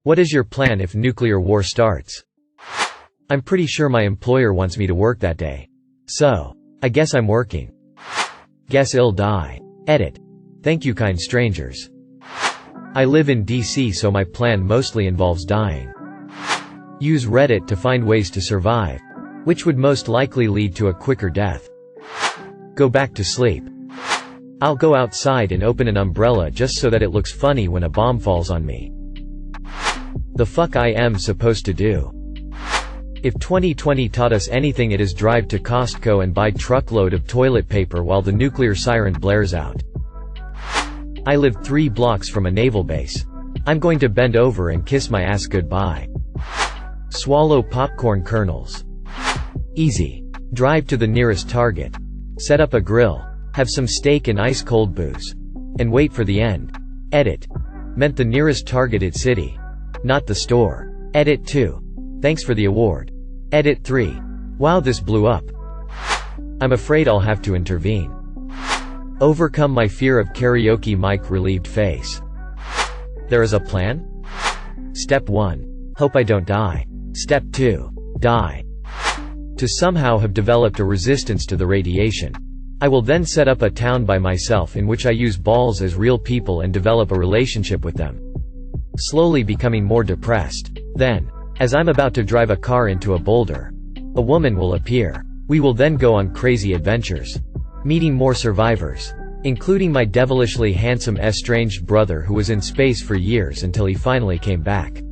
What is your plan if nuclear war starts? I'm pretty sure my employer wants me to work that day. So, I guess I'm working. Guess I'll die. Edit. Thank you, kind strangers. I live in DC, so my plan mostly involves dying. Use Reddit to find ways to survive, which would most likely lead to a quicker death. Go back to sleep. I'll go outside and open an umbrella just so that it looks funny when a bomb falls on me. The fuck I am supposed to do? If 2020 taught us anything, it is drive to Costco and buy truckload of toilet paper while the nuclear siren blares out. I live 3 blocks from a naval base. I'm going to bend over and kiss my ass goodbye. Swallow popcorn kernels. Easy. Drive to the nearest Target. Set up a grill. Have some steak and ice-cold booze. And wait for the end. Edit. Meant the nearest targeted city. Not the store. Edit 2. Thanks for the award. Edit 3. Wow, this blew up. I'm afraid I'll have to intervene. Overcome my fear of karaoke mic relieved face. There is a plan? Step 1. Hope I don't die. Step 2. Die. To somehow have developed a resistance to the radiation. I will then set up a town by myself in which I use balls as real people and develop a relationship with them. Slowly becoming more depressed. Then, as I'm about to drive a car into a boulder, a woman will appear. We will then go on crazy adventures. Meeting more survivors, including my devilishly handsome estranged brother who was in space for years until he finally came back.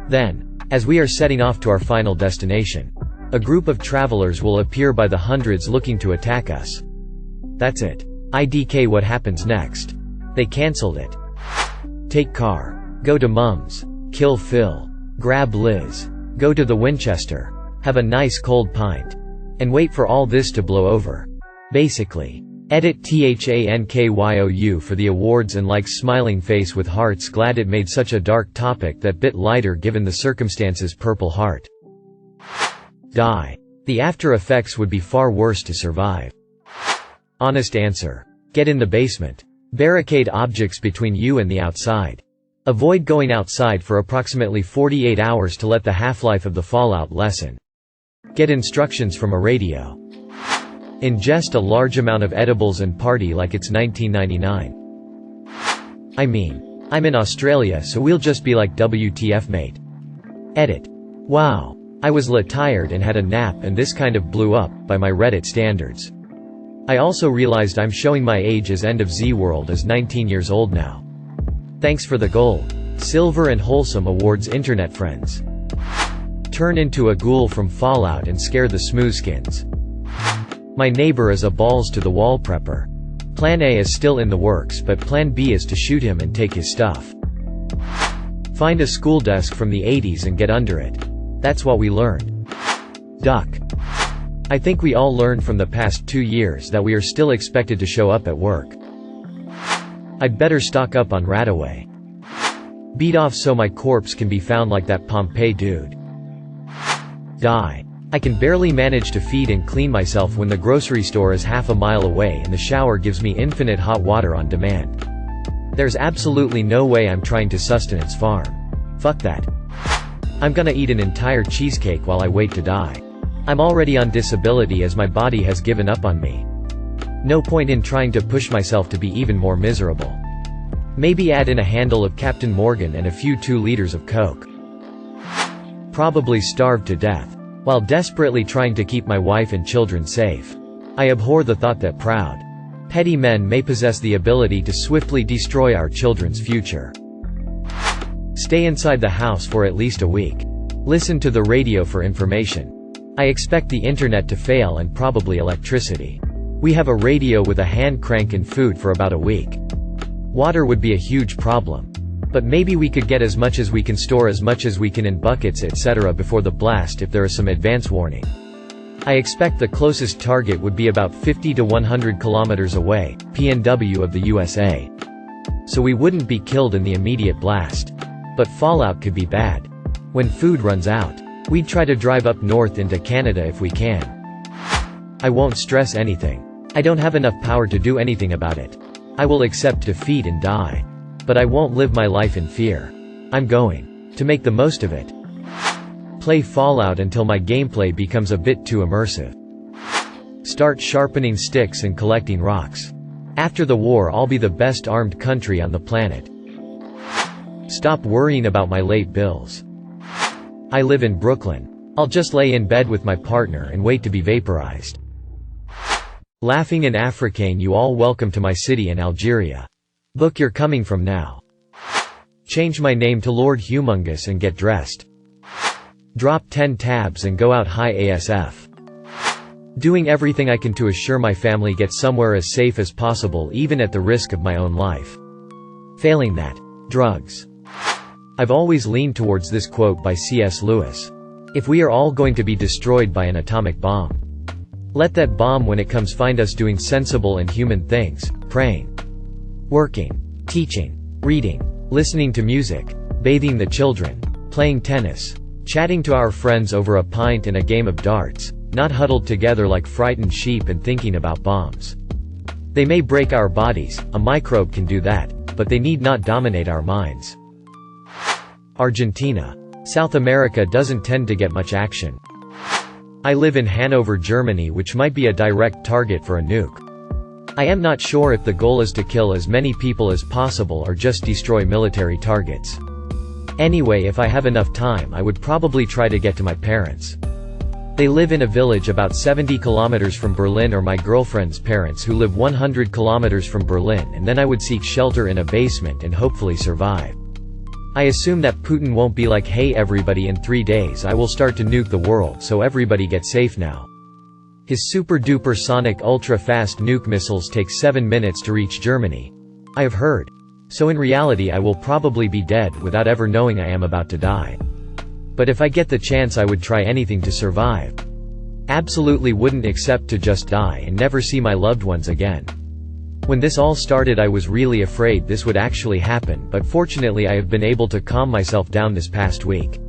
Then, as we are setting off to our final destination, a group of travelers will appear by the hundreds looking to attack us. That's it. IDK. What happens next? They cancelled it. Take car. Go to Mum's. Kill Phil. Grab Liz. Go to the Winchester. Have a nice cold pint. And wait for all this to blow over. Basically. Edit THANKYOU for the awards and like smiling face with hearts. Glad it made such a dark topic that bit lighter given the circumstances. Purple heart. Die. The after effects would be far worse to survive. Honest answer. Get in the basement. Barricade objects between you and the outside. Avoid going outside for approximately 48 hours to let the half-life of the fallout lessen. Get instructions from a radio. Ingest a large amount of edibles and party like it's 1999. I mean, I'm in Australia, so we'll just be like WTF mate. Edit. Wow. I was tired and had a nap and this kind of blew up, by my Reddit standards. I also realized I'm showing my age as End of Z World as 19 years old now. Thanks for the gold, silver and wholesome awards, internet friends. Turn into a ghoul from Fallout and scare the smoothskins. My neighbor is a balls to the wall prepper. Plan A is still in the works, but plan B is to shoot him and take his stuff. Find a school desk from the 80s and get under it. That's what we learned. Duck. I think we all learned from the past 2 years that we are still expected to show up at work. I'd better stock up on Radaway. Beat off so my corpse can be found like that Pompeii dude. Die. I can barely manage to feed and clean myself when the grocery store is half a mile away and the shower gives me infinite hot water on demand. There's absolutely no way I'm trying to sustenance farm. Fuck that. I'm gonna eat an entire cheesecake while I wait to die. I'm already on disability as my body has given up on me. No point in trying to push myself to be even more miserable. Maybe add in a handle of Captain Morgan and a few 2 liters of Coke. Probably starve to death, while desperately trying to keep my wife and children safe. I abhor the thought that proud, petty men may possess the ability to swiftly destroy our children's future. Stay inside the house for at least a week. Listen to the radio for information. I expect the internet to fail and probably electricity. We have a radio with a hand crank and food for about a week. Water would be a huge problem. But maybe we could get as much as we can, store as much as we can in buckets etc. before the blast if there is some advance warning. I expect the closest target would be about 50 to 100 kilometers away, PNW of the USA. So we wouldn't be killed in the immediate blast. But fallout could be bad. When food runs out, we'd try to drive up north into Canada if we can. I won't stress anything. I don't have enough power to do anything about it. I will accept defeat and die. But I won't live my life in fear. I'm going. to make the most of it. Play Fallout until my gameplay becomes a bit too immersive. Start sharpening sticks and collecting rocks. After the war I'll be the best armed country on the planet. Stop worrying about my late bills. I live in Brooklyn. I'll just lay in bed with my partner and wait to be vaporized. Laughing in Afrikaans, you all welcome to my city in Algeria. Book you're coming from now. Change my name to Lord Humongous and get dressed. Drop 10 tabs and go out high ASF. Doing everything I can to assure my family gets somewhere as safe as possible even at the risk of my own life. Failing that, drugs. I've always leaned towards this quote by C.S. Lewis. If we are all going to be destroyed by an atomic bomb, let that bomb when it comes find us doing sensible and human things, praying, working, teaching, reading, listening to music, bathing the children, playing tennis, chatting to our friends over a pint and a game of darts, not huddled together like frightened sheep and thinking about bombs. They may break our bodies, a microbe can do that, but they need not dominate our minds. Argentina. South America doesn't tend to get much action. I live in Hanover, Germany, which might be a direct target for a nuke. I am not sure if the goal is to kill as many people as possible or just destroy military targets. Anyway, if I have enough time I would probably try to get to my parents. They live in a village about 70 kilometers from Berlin, or my girlfriend's parents who live 100 kilometers from Berlin, and then I would seek shelter in a basement and hopefully survive. I assume that Putin won't be like, hey everybody, in 3 days I will start to nuke the world, so everybody get safe now. His super-duper sonic ultra-fast nuke missiles take 7 minutes to reach Germany. I have heard. So in reality I will probably be dead without ever knowing I am about to die. But if I get the chance I would try anything to survive. Absolutely wouldn't accept to just die and never see my loved ones again. When this all started I was really afraid this would actually happen, but fortunately I have been able to calm myself down this past week.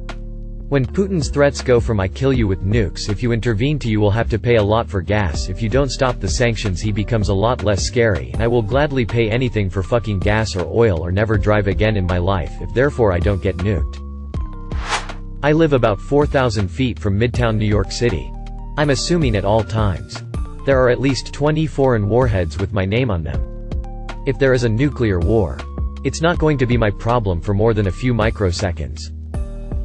When Putin's threats go from I kill you with nukes, if you intervene to you will have to pay a lot for gas, if you don't stop the sanctions he becomes a lot less scary, and I will gladly pay anything for fucking gas or oil or never drive again in my life if therefore I don't get nuked. I live about 4,000 feet from Midtown New York City. I'm assuming at all times. There are at least 20 foreign warheads with my name on them. If there is a nuclear war, it's not going to be my problem for more than a few microseconds.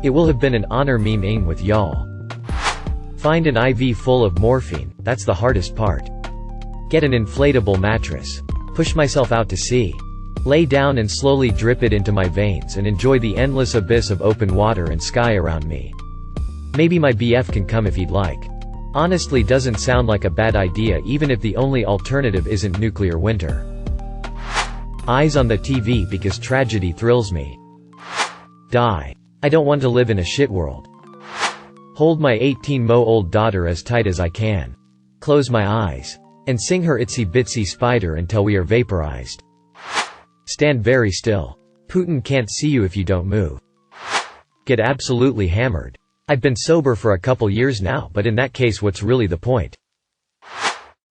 It will have been an honor memeing with y'all. Find an IV full of morphine, that's the hardest part. Get an inflatable mattress. Push myself out to sea. Lay down and slowly drip it into my veins and enjoy the endless abyss of open water and sky around me. Maybe my BF can come if he'd like. Honestly, doesn't sound like a bad idea even if the only alternative isn't nuclear winter. Eyes on the TV because tragedy thrills me. Die. I don't want to live in a shit world. Hold my 18-mo-old daughter as tight as I can. Close my eyes. And sing her Itsy Bitsy Spider until we are vaporized. Stand very still. Putin can't see you if you don't move. Get absolutely hammered. I've been sober for a couple years now, but in that case what's really the point?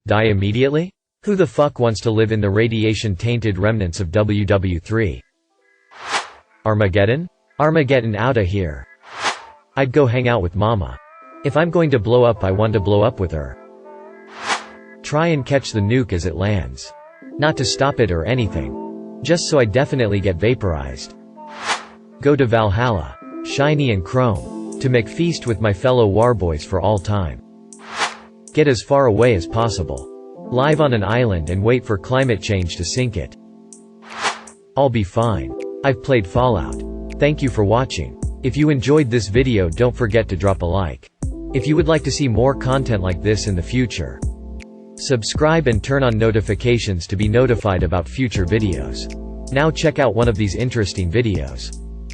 Die immediately? Who the fuck wants to live in the radiation-tainted remnants of WW3? Armageddon? Armageddon outta here. I'd go hang out with mama. If I'm going to blow up I want to blow up with her. Try and catch the nuke as it lands. Not to stop it or anything. Just so I definitely get vaporized. Go to Valhalla. Shiny and chrome. To make feast with my fellow warboys for all time. Get as far away as possible. Live on an island and wait for climate change to sink it. I'll be fine. I've played Fallout. Thank you for watching. If you enjoyed this video don't forget to drop a like. If you would like to see more content like this in the future, subscribe and turn on notifications to be notified about future videos. Now check out one of these interesting videos.